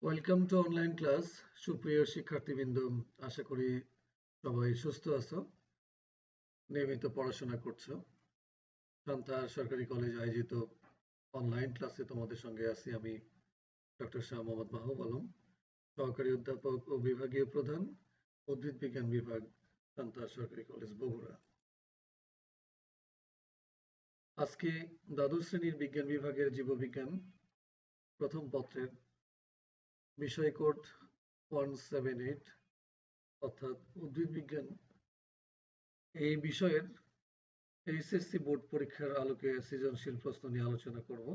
Welcome to online class. সুপ্রিয় শিক্ষার্থীবৃন্দ, আশা করি সবাই সুস্থ আছো, নিয়মিত পড়াশোনা করছো। সান্তাহার সরকারি কলেজ আয়োজিত অনলাইন ক্লাসে তোমাদের সঙ্গে আছি আমি, ডক্টর শাহ মোহাম্মদ মাহবুব আলম, সহকারী অধ্যাপক ও বিভাগীয় প্রধান, উদ্ভিদ বিজ্ঞান বিভাগ, সান্তাহার সরকারি কলেজ বগুড়া। আজকে দ্বাদশ শ্রেণীর বিজ্ঞান বিভাগের জীববিজ্ঞান প্রথম পত্রের বিষয় কোড 178 অর্থাৎ উদ্ভিদ বিজ্ঞান এই বিষয়ের এইচএসসি বোর্ড পরীক্ষার আলোকে সৃজনশীল প্রশ্ন নিয়ে আলোচনা করব।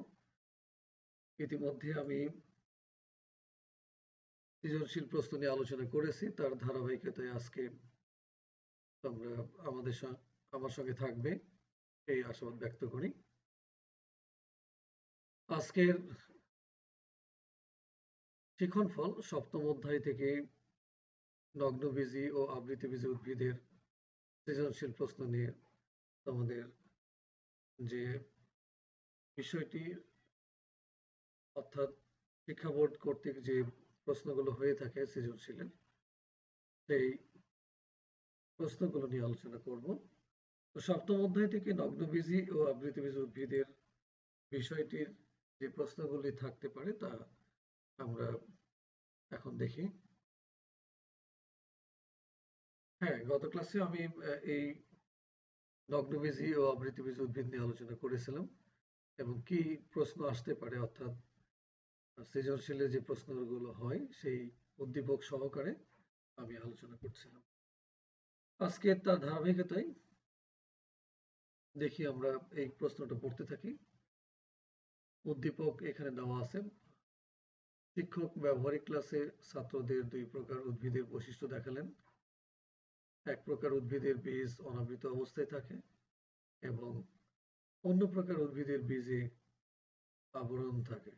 ইতিমধ্যে আমি সৃজনশীল প্রশ্ন নিয়ে আলোচনা করেছি, তার ধারাবাহিকতায় আজকে তোমরা আমার সঙ্গে থাকবে এই আশাবাদ ব্যক্ত করি। আজকের শিক্ষণফল সপ্তম অধ্যায় থেকে নগ্নবীজি ও আবৃতবীজি উদ্ভিদের সৃজনশীল প্রশ্ন নিয়ে তোমাদের যে বিষয়টি অর্থাৎ শিক্ষা বোর্ড কর্তৃক যে প্রশ্নগুলো হয়ে থাকে সৃজনশীলের, সেই প্রশ্নগুলো নিয়ে আলোচনা করব। তো সপ্তম অধ্যায় থেকে নগ্নবীজি ও আবৃতবীজি উদ্ভিদের বিষয়টির যে প্রশ্নগুলি থাকতে পারে তা আমরা এখন দেখি। হ্যাঁ, গত ক্লাসে আমি এই নগ্নবীজি ও আবৃতবীজি উদ্ভিদ নিয়ে আলোচনা করেছিলাম এবং কি প্রশ্ন আসতে পারে, অর্থাৎ সৃজনশীলের যে প্রশ্নগুলো হয় সেই উদ্দীপক সহকারে আমি আলোচনা করছিলাম। আজকে তার ধারাবাহিকতায় দেখি আমরা এই প্রশ্নটা পড়তে থাকি। উদ্দীপক এখানে দেওয়া আছে। শিক্ষক ব্যবহারিক ক্লাসে ছাত্রদের দুই প্রকার উদ্ভিদের বৈশিষ্ট্য দেখালেন। এক প্রকার উদ্ভিদের বীজ অনাবৃত অবস্থায় থাকে এবং অন্য প্রকার উদ্ভিদের বীজে আবরণ থাকে।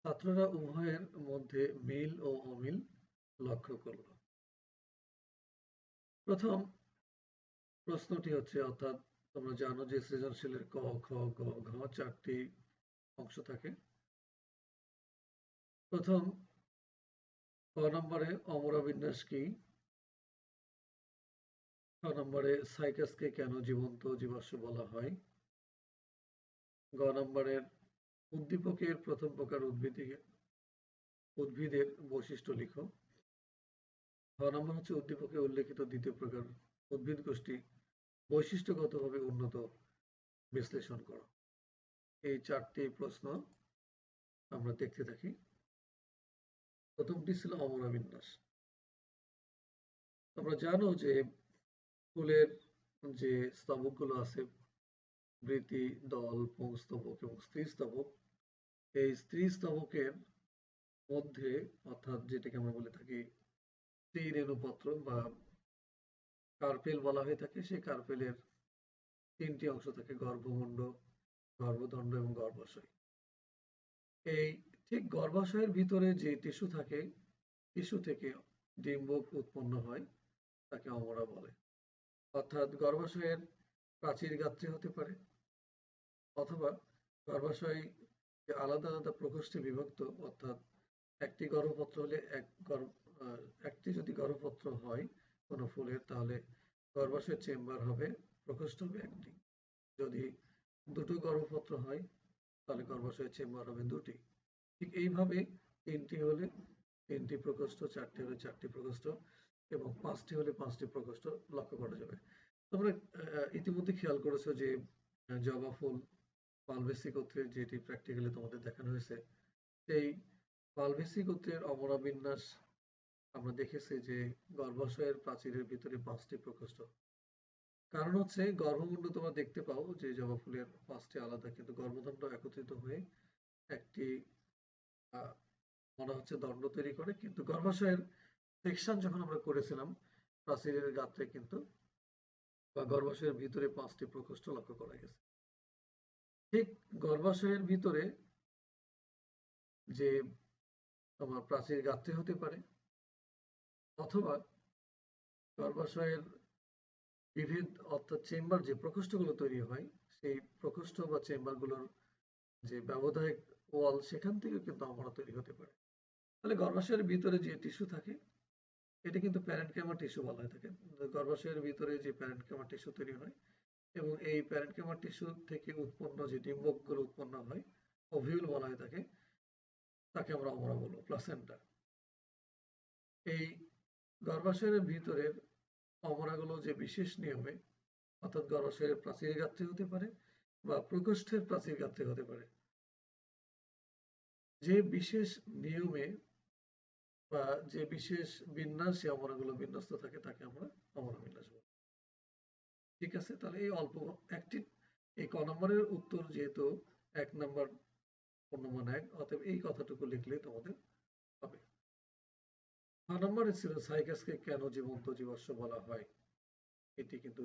ছাত্ররা উভয়ের মধ্যে মিল ও অমিল লক্ষ্য করল। প্রথম প্রশ্নটি হচ্ছে, অর্থাৎ তোমরা জানো যে সৃজনশীলের ক, খ, গ, ঘ চারটি অংশ থাকে। প্রথম ক নম্বরে অমরাবিন্যাস কি? খ নম্বরে সাইকাসকে কেন জীবন্ত জীবাশ্ম বলা হয়? গ নম্বরের উদ্দীপকের প্রথম প্রকার উদ্ভিদের বৈশিষ্ট্য লিখো। খ নম্বর হচ্ছে উদ্দীপকে উল্লেখিত দ্বিতীয় প্রকার উদ্ভিদ গোষ্ঠী বৈশিষ্ট্যগতভাবে উন্নত বিশ্লেষণ করো। এই চারটি প্রশ্ন আমরা দেখতে থাকি। প্রথমটি ছিল অমরাবিন্যাস। তোমরা জানো যে ফুলের যে স্তবকগুলো আছে, বৃতি, দল, পুংস্তবক এবং স্ত্রীস্তবক, এই স্ত্রীস্তবকের মধ্যে অর্থাৎ যেটাকে আমরা বলে থাকি স্ত্রী রেণুপত্র বা কার্পেল বলা হয়ে থাকে, সেই কার্পেলের তিনটি অংশ থাকে: গর্ভমুণ্ড, গর্ভদণ্ড এবং গর্ভাশয়। এই ঠিক গর্ভাশয়ের ভিতরে যে টিস্যু থাকে, টিস্যু থেকে ডিম্বক উৎপন্ন হয়, তাকে অমরা বলে। অর্থাৎ গর্ভাশয়ের প্রাচীর গাত্রে হতে পারে, অথবা গর্ভাশয় আলাদা আলাদা প্রকোষ্ঠে বিভক্ত, অর্থাৎ একটি গর্ভপত্র হলে একটি যদি গর্ভপত্র হয় কোনো ফুলের, তাহলে গর্ভাশয় চেম্বার হবে, প্রকোষ্ঠ হবে একটি। যদি দুটো গর্ভপত্র হয় তাহলে গর্ভাশয় চেম্বার হবে দুটি। ঠিক এইভাবে তিনটি হলে তিনটি প্রকোষ্ঠ, চারটি হলে চারটি প্রকোষ্ঠ এবং পাঁচটি হলে পাঁচটি প্রকোষ্ঠ লক্ষ্য করা যাবে। তোমরা ইতিমধ্যে খেয়াল করেছো যে জবা ফুল পালভেসি গোত্রের, যেটি প্র্যাকটিক্যালি তোমাদের দেখানো হয়েছে, সেই পালভেসি গোত্রের অমরাবিন্যাস আমরা দেখেছি যে গর্ভাশয়ের প্রাচীরের ভিতরে পাঁচটি প্রকোষ্ঠ। কারণ হচ্ছে গর্ভমুণ্ড তোমরা দেখতে পাও যে জবা ফুলের পাঁচটি আলাদা, কিন্তু গর্ভদণ্ড একত্রিত হয়ে একটি মনে হচ্ছে দণ্ড তৈরি করে। কিন্তু গর্ভাশয়ের সেকশন যখন আমরা করেছিলাম প্রাচীরের গাত্রে, কিন্তু বা গর্ভাশয়ের ভিতরে পাঁচটি প্রকোষ্ঠ লক্ষ্য করা গেছে। ঠিক গর্ভাশয়ের ভিতরে যে তোমার প্রাচীর গাত্রে হতে পারে, অথবা গর্ভাশয়ের বিভেদ অর্থাৎ চেম্বার, যে প্রকোষ্ঠগুলো তৈরি হয় সেই প্রকোষ্ঠ বা চেম্বারগুলোর যে ব্যবধায়ক ওয়াল, সেখান থেকে কিন্তু অমরা তৈরি হতে পারে। তাহলে গর্ভাশয়ের ভিতরে যে টিস্যু থাকে এটা কিন্তু প্যারেনকাইমা টিস্যু বলা হয়ে থাকে। গর্ভাশয়ের ভিতরে যে প্যারেনকাইমা টিস্যু তৈরি হয় এবং এই প্যারেনকাইমা টিস্যু থেকে উৎপন্ন যে ডিম্বকগুলো উৎপন্ন হয়, ওভিউল বলা হয়ে থাকে, তাকে আমরা অমরা বলবো, প্লাসেন্টা। এই গর্ভাশয়ের ভিতরের অমরাগুলো যে বিশেষ নিয়মে, অর্থাৎ গর্ভাশয়ের প্রাচীর গাত্রে হতে পারে বা প্রকোষ্ঠের প্রাচীর গাত্রে হতে পারে, যে বিশেষ নিয়মে বা যে বিশেষ বিন্যাসে অমরাগুলো বিন্যস্ত থাকে তাকে আমরা অমরা বিন্যাস বলি। ঠিক আছে, তাহলে এই অল্প একটি এই ক নম্বরের উত্তর যেহেতু 1 নম্বর পূর্ণমান 1, অতএব এই কথাটুকু লিখলেই তোমাদের হবে। 6 নম্বরে ছিল সাইকাসকে কেন জীবন্ত জীবাশ্ম বলা হয়। এটি কিন্তু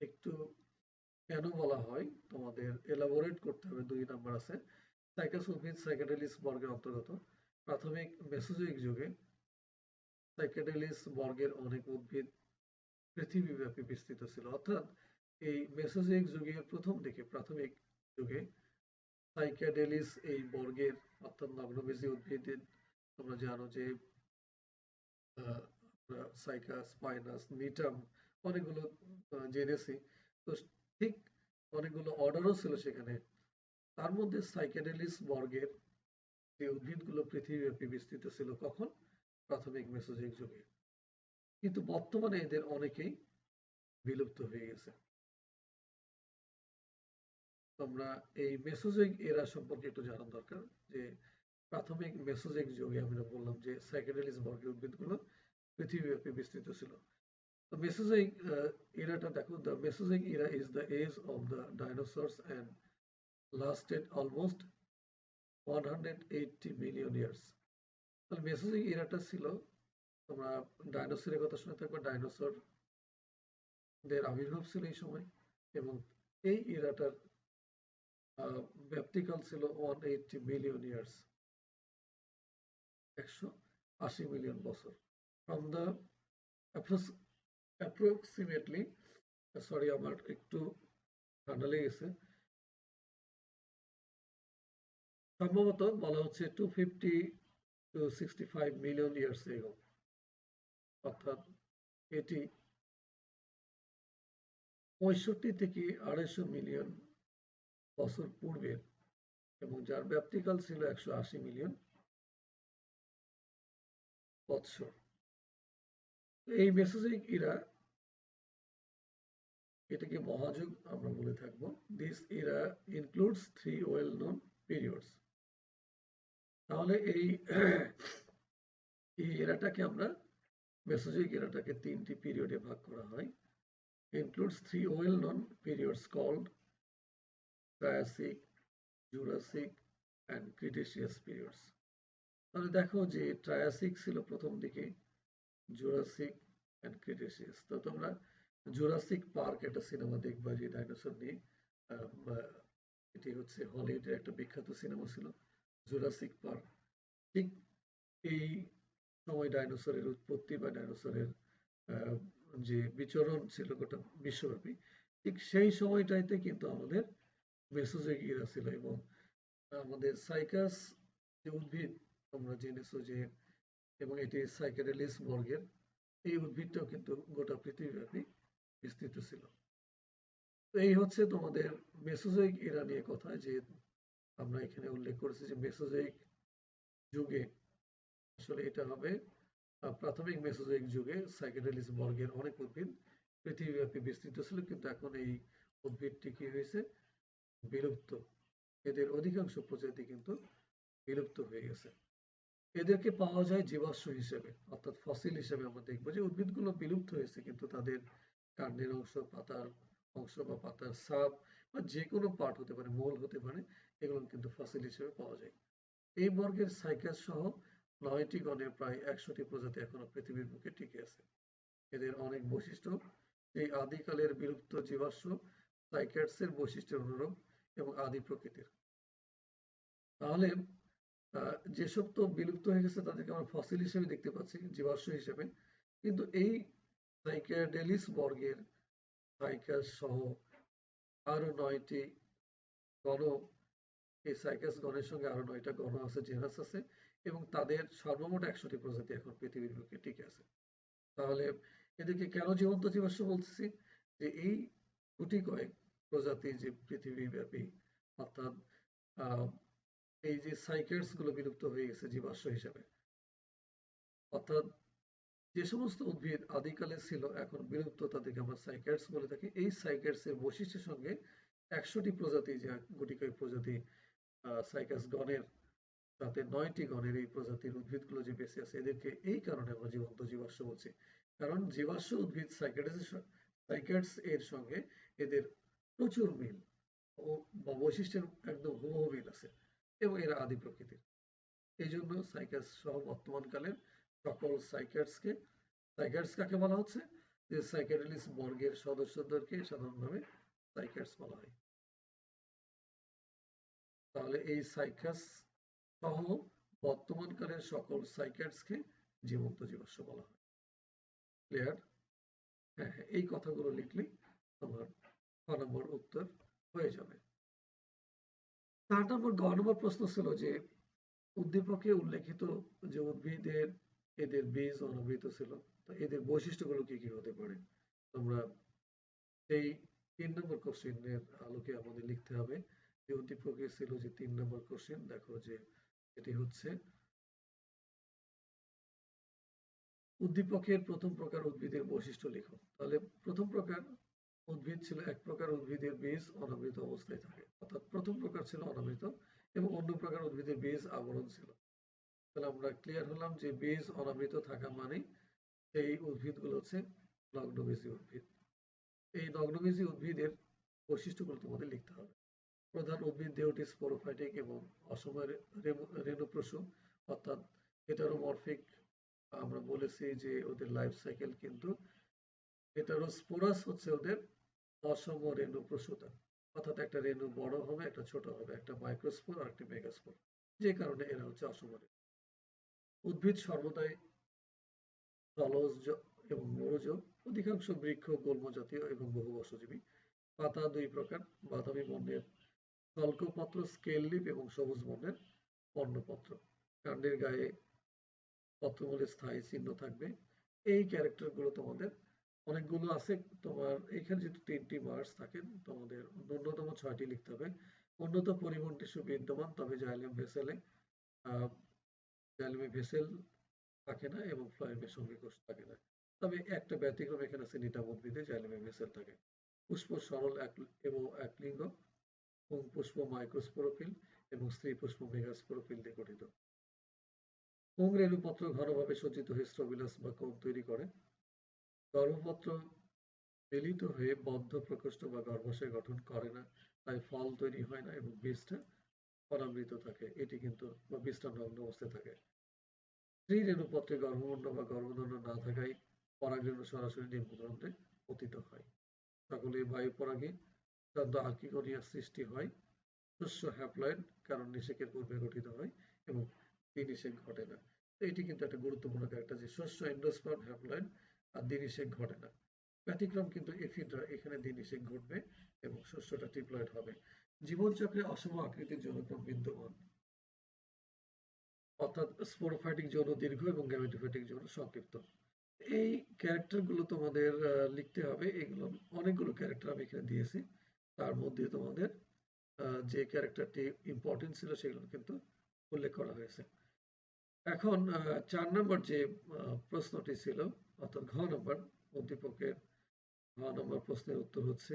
একটু কেন বলা হয় তোমাদের এলাবোরেট করতে হবে। 2 নম্বর আছে, সাইকাস উদ্ভিদ সাইকাডেলিস বর্গের অন্তর্গত। প্রাথমিক মেসোজোয়িক যুগে সাইকাডেলিস বর্গের অনেক উদ্ভিদ পৃথিবীব্যাপী বিস্তৃত ছিল। অর্থাৎ এই মেসোজোয়িক যুগের প্রথম দিকে, প্রাথমিক যুগে সাইকাডেলিস এই বর্গের অর্থাৎ নগ্নবীজী উদ্ভিদের, তোমরা জানো যে সাইকাস, পাইনাস, নিটাম, অনেকগুলো জেনেছি। তো ঠিক অনেকগুলো অর্ডারও ছিল সেখানে। তার মধ্যে সাইকাডেলিস বর্গের যে উদ্ভিদগুলো পৃথিবীব্যাপী বিস্তৃত ছিল কখন? প্রাথমিক মেসোজোয়িক যুগে। কিন্তু বর্তমানে এদের অনেকেই বিলুপ্ত হয়ে গেছে। তোমরা এই মেসোজোয়িক এরা সম্পর্কে একটু জানা দরকার, যে প্রাথমিক মেসোজোয়িক যুগে আমরা বললাম যে সাইকাডেলিস বর্গের উদ্ভিদগুলো পৃথিবীব্যাপী বিস্তৃত ছিল। তো মেসোজোয়িক এরাটা দেখো, the Mesozoic era is the age of the dinosaurs and lasted almost 180 million years. তাহলে মেসোজোয়িক এরাটা ছিল, তোমরা ডাইনোসরের কথা শুনে থাকবে, ডাইনোসর দের আবির্ভাব ছিল এই সময়, এবং এই এরাটার ব্যাপ্তিকাল ছিল 180 মিলিয়ন ইয়ার্স, 180 মিলিয়ন বছর। ফ্রম দ্য অ্যাপ্রক্সিমেটলি, সরি আমার একটু ঠান্ডা লেগেছে, সম্ভবত বলা হচ্ছে 250 to 65 মিলিয়ন ইয়ার্স এগো। অর্থাৎ এটি 65 থেকে 250 মিলিয়ন বছর পূর্বের, এবং যার ব্যাপ্তিকাল ছিল 180 মিলিয়ন বৎসর। এই মেসোজোয়িক ইরা, এটাকে মহাযুগ আমরা বলে থাকবো। This Ira includes 3 well known periods. তাহলে এই এরাটাকে আমরা, মেসোজোয়িক এরাটাকে 3টি পিরিয়ডে ভাগ করা হয়। includes 3 well known periods called Triassic, Jurassic and Cretaceous periods. তাহলে দেখো যে ট্রায়াসিক ছিল প্রথম দিকে, জুরাসিক এন্ড ক্রিটেসিয়াস। তো তোমরা জুরাসিক পার্ক একটা সিনেমা দেখবা যে ডাইনোসর নিয়ে, এটি হচ্ছে হলিউডের একটা বিখ্যাত সিনেমা ছিল জুরাসিক পার্ক। ঠিক এই সময় ডাইনোসরের উৎপত্তি বা ডাইনোসরের যে বিচরণ ছিল গোটা বিশ্বব্যাপী, ঠিক সেই সময়টাইতে কিন্তু আমাদের মেসোজোয়িক ইরা ছিল। এবং আমাদের সাইকাস যে উদ্ভিদ তোমরা জেনেছো যে, এবং এটি সাইকাডেলিস বর্গের, এই উদ্ভিদটাও কিন্তু গোটা পৃথিবীব্যাপী বিস্তৃত ছিল। তো এই হচ্ছে তোমাদের মেসোজোয়িক ইরা নিয়ে কথা, যে আমরা এখানে উল্লেখ করেছি যে মেসোজোয়িক যুগে, আসলে এটা হবে প্রাথমিক মেসোজোয়িক যুগে সাইকাডেলিস বর্গের অনেক উদ্ভিদ পৃথিবীব্যাপী বিস্তৃত ছিল, কিন্তু এখন এই উদ্ভিদটি কি হয়েছে? বিলুপ্ত। এদের অধিকাংশ প্রজাতি কিন্তু বিলুপ্ত হয়ে গেছে। এদেরকে পাওয়া যায় জীবাশ্ম হিসেবে, অর্থাৎ ফসিল হিসেবে। আমরা দেখবো যে উদ্ভিদগুলো বিলুপ্ত হয়েছে, কিন্তু তাদের কাণ্ডের অংশ, পাতার অংশ বা পাতার সাপ বা যে কোনো পার্ট হতে পারে, মূল হতে পারে, এগুলো কিন্তু ফসিল হিসেবে পাওয়া যায়। এই বর্গের সাইকাস সহ 9টি গণের প্রায় 100টি প্রজাতি এখনো পৃথিবীর বুকে টিকে আছে। এদের অনেক বৈশিষ্ট্য এই আদিকালের বিলুপ্ত জীবাশ্ম সাইক্যাডসের বৈশিষ্ট্যের অনুরূপ এবং আদি প্রকৃতির। তাহলে যেসব তো বিলুপ্ত হয়ে গেছে তাদেরকে আমরা ফসিল হিসেবে দেখতে পাচ্ছি, জীবাশ্ম হিসেবে, কিন্তু এই সাইক্যাডেলিস বর্গের সাইকাস সহ আরো 9টি গণ, এই সাইকাস গণের সঙ্গে আরো 9টা গণ আছে, জেনাস আছে, এবং তাদের সর্বমোট 100টি প্রজাতি এখন পৃথিবীর বুকে টিকে আছে। তাহলে এদেরকে কেন জীবন্ত জীবাশ্ম বলতেছি? যে এই গুটি কয়েক প্রজাতি যে পৃথিবীব্যাপী, অর্থাৎ আহ, এই যে সাইক্যাডস গুলো বিলুপ্ত হয়ে গেছে জীবাশ্ম হিসেবে, অর্থাৎ যে সমস্ত উদ্ভিদ আদিকালে ছিল এখন বিলুপ্ত, তাদেরকে আমরা সাইক্যাডস বলে থাকি। এই সাইক্যাডস এর বৈশিষ্ট্যের সঙ্গে 100টি প্রজাতি, যে গুটি কয়েক প্রজাতি সাইকাস গণের সাথে 9টি গণের এই প্রজাতির উদ্ভিদগুলো যে বেঁচে আছে, এদেরকে এই কারণে আমরা জীবন্ত জীবাশ্ম বলছি। কারণ জীবাশ্ম উদ্ভিদ সাইক্যাডস এর সঙ্গে এদের প্রচুর মিল ও বা বৈশিষ্ট্যের একদম হুবহু মিল আছে এবং এরা আদি প্রকৃতির। এই জন্য সাইক্যাডস সহ বর্তমানকালের সকল সাইক্যাডস কাকে বলা হচ্ছে? যে সাইক্যাডেলিস বর্গের সদস্যদেরকে সাধারণভাবে সাইক্যাডস বলা হয়। তাহলে এই সাইকাস সহ বর্তমানকালের সকল সাইক্যাডসকে জীবন্ত জীবাশ্ম বলা হয়। ক্লিয়ার? হ্যাঁ হ্যাঁ, এই কথাগুলো লিখলেই তোমার ক নম্বর উত্তর হয়ে যাবে। 4 নম্বর গ নম্বর প্রশ্ন ছিল যে উদ্দীপকে উল্লেখিত যে উদ্ভিদের এদের বীজ অনাবৃত ছিল, তো এদের বৈশিষ্ট্যগুলো কি কি হতে পারে? তোমরা সেই 3 নম্বর কোশ্চেনের আলোকে আমাদের লিখতে হবে। যে উদ্দীপকে ছিল যে 3 নম্বর কোশ্চেন, দেখো যে এটি হচ্ছে উদ্দীপকের প্রথম প্রকার উদ্ভিদের বৈশিষ্ট্য লিখো। তাহলে প্রথম প্রকার উদ্ভিদ ছিল এক প্রকার উদ্ভিদের বীজ অনাবৃত অবস্থায় থাকে, অর্থাৎ প্রথম প্রকার ছিল অনাবৃত এবং অন্য প্রকার উদ্ভিদের বীজ আবরণ ছিল। তাহলে আমরা ক্লিয়ার হলাম যে বীজ অনাবৃত থাকা মানে এই উদ্ভিদগুলো হচ্ছে নগ্নবীজী উদ্ভিদ। এই নগ্নবীজী উদ্ভিদের বৈশিষ্ট্যগুলো তোমাদের লিখতে হবে। প্রধান উদ্ভিদ দেহটি স্পোরোফাইটিক এবং অসময় রেণুপ্রসূ, অর্থাৎ হেটারোমরফিক। আমরা বলেছি যে ওদের লাইফ সাইকেল কিন্তু হেটারোস্পোরাস হচ্ছে ওদের অসম রেণু প্রসূতা, অর্থাৎ একটা রেণু বড় হবে, একটা ছোট হবে, একটা মাইক্রোস্পোর আর একটা মেগাস্পোর, যে কারণে এরা হচ্ছে অসম রেণু। উদ্ভিদ সর্বদাই জলজ এবং মৌজ, অধিকাংশ বৃক্ষ গুল্ম জাতীয় এবং বহু বর্ষজীবী। পাতা দুই প্রকার, বাদামি বর্ণের স্বল্পপত্র স্কেল লিফ এবং সবুজ বর্ণের পর্ণপত্র। কাণ্ডের গায়ে পত্রমূলের স্থায়ী চিহ্ন থাকবে। এই ক্যারেক্টার গুলো তোমাদের অনেকগুলো আছে, তোমার এখানে যেহেতু 3টি মার্কস থাকে, তোমাদের ন্যূনতম 6টি লিখতে হবে। উন্নত পরিবহন টিস্যু বিদ্যমান, তবে জাইলেমে ভেসেল থাকে না এবং ফ্লোয়েমের সঙ্গে কোষ থাকে না। তবে একটা ব্যতিক্রম এখানে আছে, নিটাম উদ্ভিদে জাইলেমে ভেসেল থাকে। পুষ্প সরল এবং একলিঙ্গ, পুংপুষ্প মাইক্রোস্পোরোফিল এবং স্ত্রী পুষ্প মেগাস্পোরোফিল দিয়ে গঠিত। পুং রেণুপত্র ঘনভাবে সজ্জিত হয়ে স্ট্রোবিলাস বা কোণ তৈরি করে। গর্ভপত্র মিলিত হয়ে বদ্ধ প্রকোষ্ঠ বা গর্ভাশয় গঠন করে না, তাই ফল তৈরি হয় না এবং বীজটা অনাবৃত থাকে, এটি কিন্তু বা বীজটা নগ্ন অবস্থায় থাকে। স্ত্রী রেণুপত্রে গর্ভমুণ্ড বা গর্ভধারণ না থাকায় পরাগরেণু সরাসরি নিম্নপ্রান্তে পতিত হয়। সকলে বায়ু পরাগে আকিগনিয়া সৃষ্টি হয়। শস্য হ্যাপ্লয়েড, কারণ নিষেকের পূর্বে গঠিত হয় এবং দ্বিনিষেক ঘটে না। এটি কিন্তু একটা গুরুত্বপূর্ণ ক্যারেক্টার যে শস্য এন্ডোস্পার্ম হ্যাপ্লয়েড আর দ্বিনিষেক ঘটে না। ব্যতিক্রম কিন্তু এফিডরা, এখানে দ্বিনিষেক ঘটবে এবং শস্যটা ট্রিপ্লয়েড হবে। জীবনচক্রে অসম আকৃতির যৌনক্রম বিদ্যমান, অর্থাৎ স্পোরোফাইটিক যৌন দীর্ঘ এবং গ্যামেটোফাইটিক যৌন সংক্ষিপ্ত। এই ক্যারেক্টার গুলো তোমাদের লিখতে হবে। এগুলো অনেকগুলো ক্যারেক্টার আমি এখানে দিয়েছি, তার মধ্যে তোমাদের যে ক্যারেক্টারটি ইম্পর্টেন্ট ছিল সেগুলো কিন্তু উল্লেখ করা হয়েছে। এখন 4 নম্বর যে প্রশ্নটি ছিল, অর্থাৎ ঘ নম্বর উদ্দীপকের ঘ নম্বর প্রশ্নের উত্তর হচ্ছে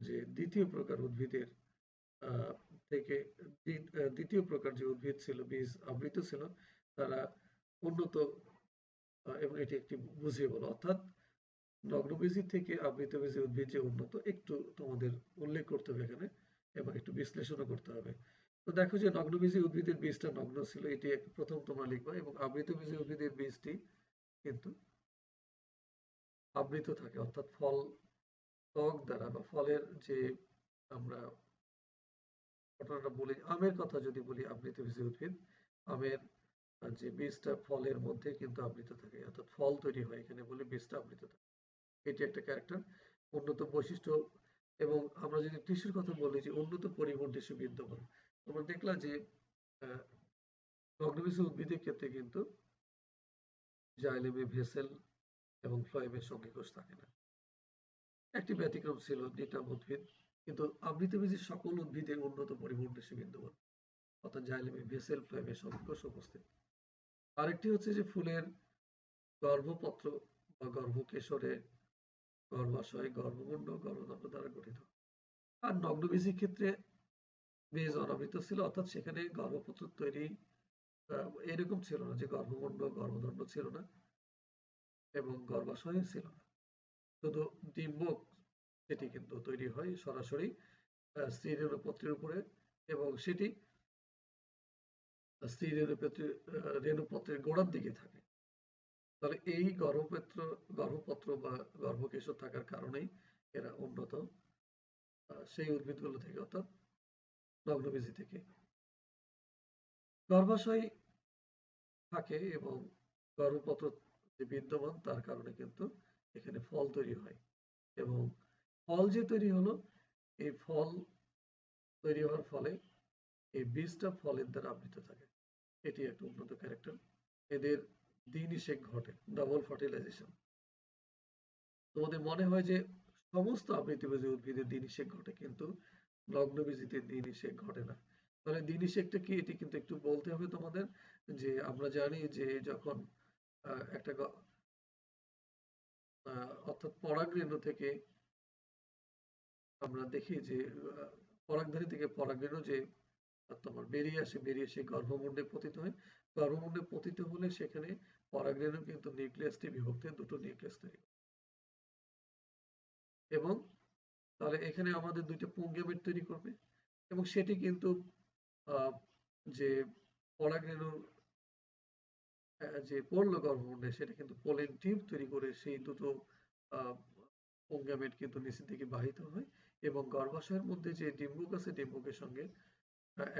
যে দ্বিতীয় প্রকার উদ্ভিদের থেকে দ্বিতীয় প্রকার যে উদ্ভিদ ছিল বীজ আবৃত ছিল, তারা উন্নত, এবং এটি একটি বুঝিয়ে বলো, অর্থাৎ নগ্নবীজি থেকে আবৃতবীজি উদ্ভিদ যে উন্নত, একটু তোমাদের উল্লেখ করতে হবে এখানে এবং একটু বিশ্লেষণও করতে হবে। তো দেখো যে নগ্নবীজি উদ্ভিদের বীজটা নগ্ন ছিল, এটি প্রথম তোমরা লিখবা, এবং আবৃতবীজি উদ্ভিদের বীজটি কিন্তু আবৃত থাকে, অর্থাৎ ফল ত্বক দ্বারা বা ফলের যে আমরা ঘটনাটা বলি, আমের কথা যদি বলি, আবৃতবীজি উদ্ভিদ, আমের যে বীজটা ফলের মধ্যে কিন্তু আবৃত থাকে, অর্থাৎ ফল তৈরি হয়, এখানে বলি বীজটা আবৃত থাকে। এটি একটা ক্যারেক্টার। উন্নত বৈশিষ্ট্য, এবং আমরা যদি টিস্যুর কথা বলি যে উন্নত পরিবহন টিস্যু বিদ্যমান, তোমরা দেখলা যে নগ্নবীজী উদ্ভিদের ক্ষেত্রে কিন্তু জাইলেমে ভেসেল এবং ফ্লোয়েমের সঙ্গীকোষ থাকে না। একটি ব্যতিক্রম ছিল ডিটাম উদ্ভিদ, কিন্তু আবৃতবীজী সকল উদ্ভিদের উন্নত পরিপূর্ণেশে বিদ্যমান, অর্থাৎ জাইলেমে ভেসেল ফ্লোয়েমের সঙ্গীকোষ উপস্থিত। আরেকটি হচ্ছে যে ফুলের গর্ভপত্র বা গর্ভকেশরে গর্ভাশয়, গর্ভমুণ্ড, গর্ভদণ্ড দ্বারা গঠিত। আর নগ্নবীজীর ক্ষেত্রে বীজ অনাবৃত ছিল, অর্থাৎ সেখানে গর্ভপত্র তৈরি এরকম ছিল না যে গর্ভমুণ্ড, গর্ভদণ্ড ছিল না এবং গর্ভাশয় ছিল না, শুধু ডিম্বক সেটি কিন্তু তৈরি হয় সরাসরি স্ত্রী রেণুপত্রের উপরে, এবং সেটি স্ত্রী রেণুপত্রের গোড়ার দিকে থাকে। তাহলে এই গর্ভপত্র বা গর্ভকেশর থাকার কারণেই এরা উন্নত সেই উদ্ভিদগুলো থেকে, অর্থাৎ নগ্নবীজী থেকে। গর্ভাশয় থাকে এবং গর্ভপত্র যে বিদ্যমান তার কারণে কিন্তু এখানে ফল তৈরি হয়, এবং ফল যে তৈরি হলো, এই ফল তৈরি হওয়ার ফলে এই বীজটা ফলের দ্বারা আবৃত থাকে। এটি একটা উন্নত ক্যারেক্টার। এদের দ্বিনিষেক ঘটে, ডাবল ফার্টিলাইজেশন। তোমাদের মনে হয় যে সমস্ত আবৃতবীজী উদ্ভিদের দ্বিনিষেক ঘটে, কিন্তু নগ্নবীজীতে দ্বিনিষেক ঘটে না। তাহলে দ্বিনিষেকটা কি, এটি কিন্তু একটু বলতে হবে তোমাদের। যে আমরা জানি যে যখন একটা অর্থাৎ পরাগরেণু থেকে আমরা দেখি যে পরাগধানী থেকে পরাগরেণু যে তোমার বেরিয়ে আসে, বেরিয়ে এসে গর্ভমুণ্ডে পতিত হয়। গর্ভমুণ্ডে পতিত হলে সেখানে পরাগরেণু কিন্তু নিউক্লিয়াসটি বিভক্ত হয়ে দুটো নিউক্লিয়াস তৈরি, এবং তাহলে এখানে আমাদের দুইটা পুংগেমেট তৈরি করবে, এবং সেটি কিন্তু যে পরাগরেণু যে পড়লো গর্ভমুণ্ডে, সেটা কিন্তু পোলেন টিউব তৈরি করে সেই দুটো পুংগেমেট কিন্তু নিচের দিকে বাহিত হয়, এবং গর্ভাশয়ের মধ্যে যে ডিম্বক আছে, ডিম্বকের সঙ্গে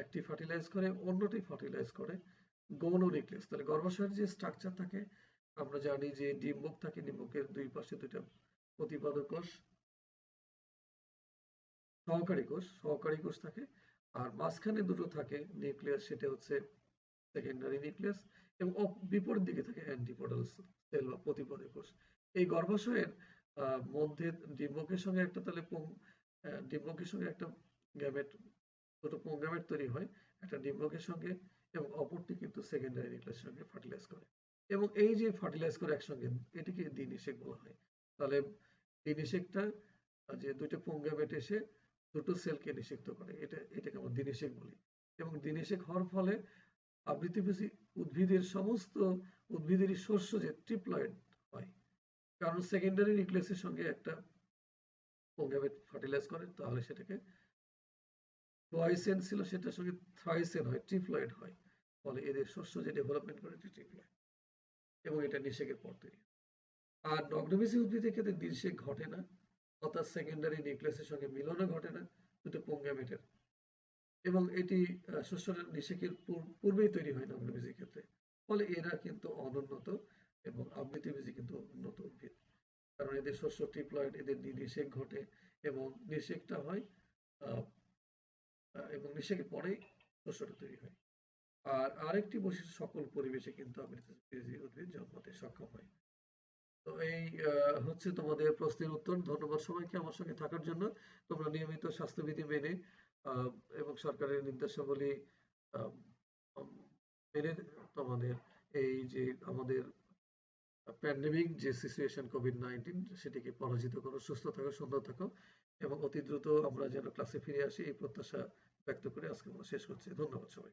একটি ফার্টিলাইজ করে, অন্যটি ফার্টিলাইজ করে গৌণ নিউক্লিয়াস। তাহলে গর্ভাশয়ের যে স্ট্রাকচার থাকে, আমরা জানি যে ডিম্বক থাকে, ডিম্বকের দুই পাশে দুইটা প্রতিপাদক কোষ, সহকারী কোষ থাকে, আর মাঝখানে দুটো থাকে নিউক্লিয়াস, সেটা হচ্ছে সেকেন্ডারি নিউক্লিয়াস, এবং বিপরীত দিকে থাকে অ্যান্টিপোডাল সেল বা প্রতিপাদক কোষ। এই গর্ভাশয়ের মধ্যে ডিম্বকের সঙ্গে একটা, তাহলে ডিম্বকের সঙ্গে একটা গ্যামেট, দুটো পুংগ্যামেট তৈরি হয় একটা ডিম্বকের সঙ্গে, এবং অপরটি কিন্তু সেকেন্ডারি নিউক্লিয়াসের সঙ্গে ফার্টিলাইজ করে, এবং এই যে ফার্টিলাইজ করে একসঙ্গে, এটিকে দ্বিনিষেক বলা হয়। তাহলে দ্বিনিষেকটা যে দুইটা পুংগ্যামেট এসে দুটো সেলকে নিষিক্ত করে, এটাকে আমরা দ্বিনিষেক বলি। এবং দ্বিনিষেক হওয়ার ফলে আবৃতবীজী উদ্ভিদের সমস্ত উদ্ভিদেরই শস্য যে ট্রিপ্লয়েড হয়, কারণ সেকেন্ডারি নিউক্লিয়াসের সঙ্গে একটা পুংগ্যামেট ফার্টিলাইজ করে, তাহলে সেটাকে টয়েসেন ছিল, সেটার সঙ্গে থ্রাইসেন হয়, ট্রিপ্লয়েড হয়, ফলে এদের শস্য যে ডেভেলপমেন্ট করে ট্রিপ্লয়েড, এবং এটা নিষেকের পর তৈরি। আর নগ্নবীজী উদ্ভিদের ক্ষেত্রে নিষেক ঘটে না, অর্থাৎ সেকেন্ডারি নিউক্লিয়াসের সঙ্গে মিলনও ঘটে না দুটো পুংগ্যামেটের, এবং এটি শস্যের নিষেকের পূর্বেই তৈরি হয় নগ্নবীজীর ক্ষেত্রে। ফলে এরা কিন্তু অনুন্নত এবং আবৃতবীজী কিন্তু উন্নত উদ্ভিদ, কারণ এদের শস্য ট্রিপ্লয়েড, এদের নিষেক ঘটে, এবং নিষেকটা হয় এবং নিষেকের পরেই শস্যটা তৈরি হয়। আর আরেকটি বৈশিষ্ট্য, সকল পরিবেশে কিন্তু আবৃতবীজী উদ্ভিদ জন্মাতে সক্ষম হয়। তো এই হচ্ছে তোমাদের প্রশ্নের উত্তর। ধন্যবাদ সবাইকে আমার সঙ্গে থাকার জন্য। তোমরা নিয়মিত স্বাস্থ্যবিধি মেনে এবং সরকারের নির্দেশাবলী মেনে তোমাদের এই যে আমাদের প্যান্ডেমিক যে সিচুয়েশন কোভিড-19, সেটিকে পরাজিত করো, সুস্থ থাকো, সুন্দর থাকো, এবং অতি দ্রুত আমরা যেন ক্লাসে ফিরে আসি এই প্রত্যাশা ব্যক্ত করে আজকে আমরা শেষ করছি। ধন্যবাদ সবাই।